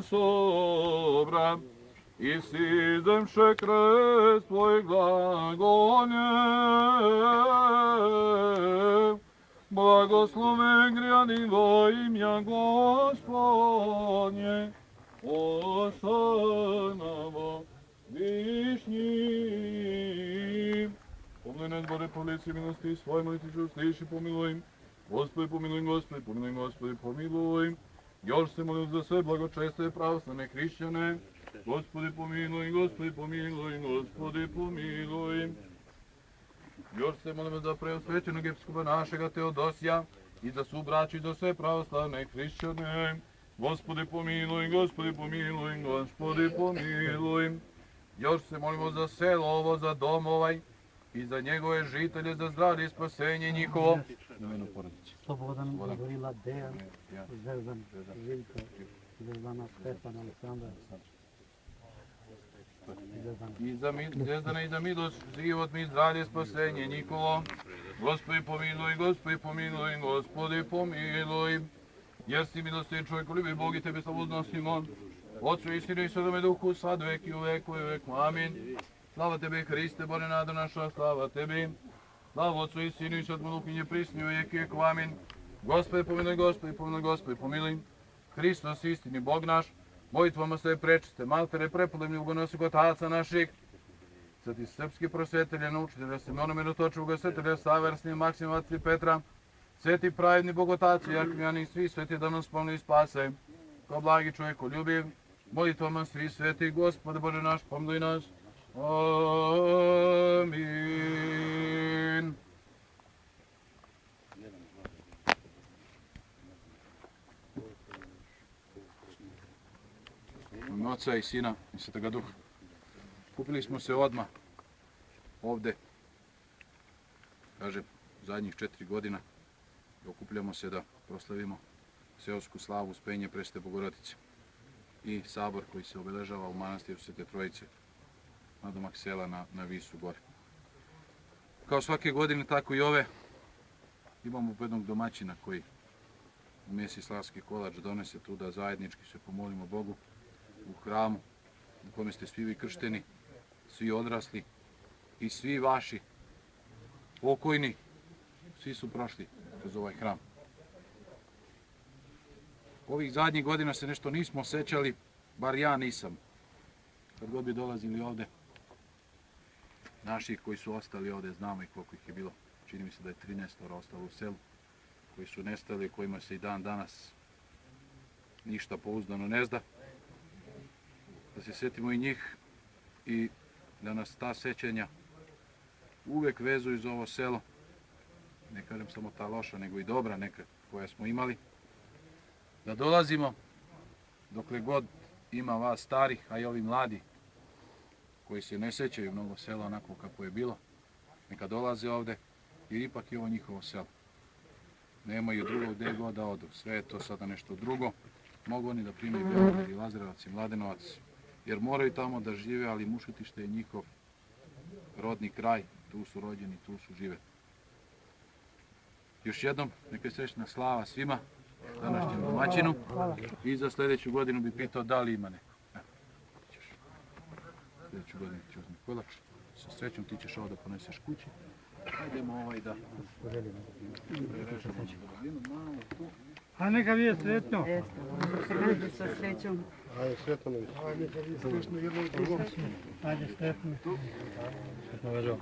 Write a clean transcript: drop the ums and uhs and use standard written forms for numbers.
sobra i sizemše krest tvoj glagolje. Blagosloven grjani vo imja Gospodnje, osanamo višnji. Помилуй нас, Боже, по лиці милости своей, молитві, що услыши, помилуй. Господи, помилуй, Господи, помилуй, Господи, помилуй. Još se molim za sve благочестие православne hrišćane. Gospodi, помилуй, Господи, помилуй, Господи, помилуj. Još se molimo za preosvećenog episkopa našega Teodosija i za svu braću i za sve pravoslavne hrišćane. Gospodi, pomiluj, Gospodi, pomiluj, Gospodi, pomiluj. Još se molimo za selo ovo, za dom ovaj i za njegove žitelje, za zdravlje i spasenje njihovo. Imeno porodice. Slobodan, Gorila, Dejan, Zvezdan, Živko, Zvezdana, Stefan, Aleksandar. I za Zvezdana i za milost, život mi, zdravlje, spasenje njihovo. Gospodi, pomiluj, Gospodi, pomiluj, Gospodi, pomiluj. Jer si milosti čovjeku, ljubi Bog i tebe slavu uznosimo. Otcu i Sinu i Svetome Duhu, sad vek i u veku i u veku. Amin. Slava Tebe, Hriste, Bore, nada naša, slava Tebi. Slava Otcu i Sinu i Svetome Duhu, nje prisni u veku i veku. Amin. Gospodи, pomiluj, Gospodi, pomiluj, Gospodi, pomiluj. Hristos, istini Bog naš, molitvama sve prečiste, maltere prepodobni ugonosi kod Otaca naših. Sveti srpski prosvetelje, naučitelja Simeona Mirotočevoga, svetelja Saversnije, Maksima, Vatri Petra, sveti pravedni Bogotaci, Jakimjani, svi sveti da nas pomni i spase. Kao blagi čovjeku ljubiv, molitvama svi sveti, Gospode Bože naš, pomiluj nas. Amin. U ime Oca i Sina i Svetoga Duha. Kupili smo se odmah ovde, kažem, zadnjih 4 godina. Okupljamo se da proslavimo seosku slavu Uspenje Presvete Bogorodice i sabor koji se obeležava u manastiru Svete Trojice, nadomak sela na Visu gore. Kao svake godine, tako i ove, imamo jednog domaćina koji u mesi slavski kolač donese tu da zajednički se pomolimo Bogu u hramu u kome ste svi vi kršteni, svi odrasli i svi vaši pokojni, svi su prošli kroz ovaj hram. Ovih zadnjih godina se nešto nismo osjećali, bar ja nisam. Kad god bi dolazili ovde, naših koji su ostali ovde, znamo i koliko ih je bilo. Čini mi se da je 13 ostalo u selu, koji su nestali, kojima se i dan danas ništa pouzdano ne zna. Da se sjetimo i njih i da nas ta sećanja uvek vezuju za ovo selo. Ne kažem samo ta loša, nego i dobra neka koja smo imali. Da dolazimo dokle god ima vas starih, a i ovi mladi koji se ne sećaju mnogo sela onako kako je bilo, neka dolaze ovde jer ipak je ovo njihovo selo. Nemaju drugog gde god da odu, sve je to sada nešto drugo. Mogu oni da primaju Beograd i Lazarevac i Mladenovac, jer moraju tamo da žive, ali Muškatište je njihov rodni kraj, tu su rođeni, tu su žive. Još jednom, neka je srećna slava svima, današnjem domaćinu i za sljedeću godinu bi pitao da li ima neko. Sljedeću godinu ti uzmi kolač, sa srećom ti ćeš ovo da poneseš kući. Hajdemo da prerežemo malo tu. A neka vi je sretno. Ajde sa srećom. Ajde sretno. Ajde sretno jednom drugom. Ajde sretno. Sretno vežo.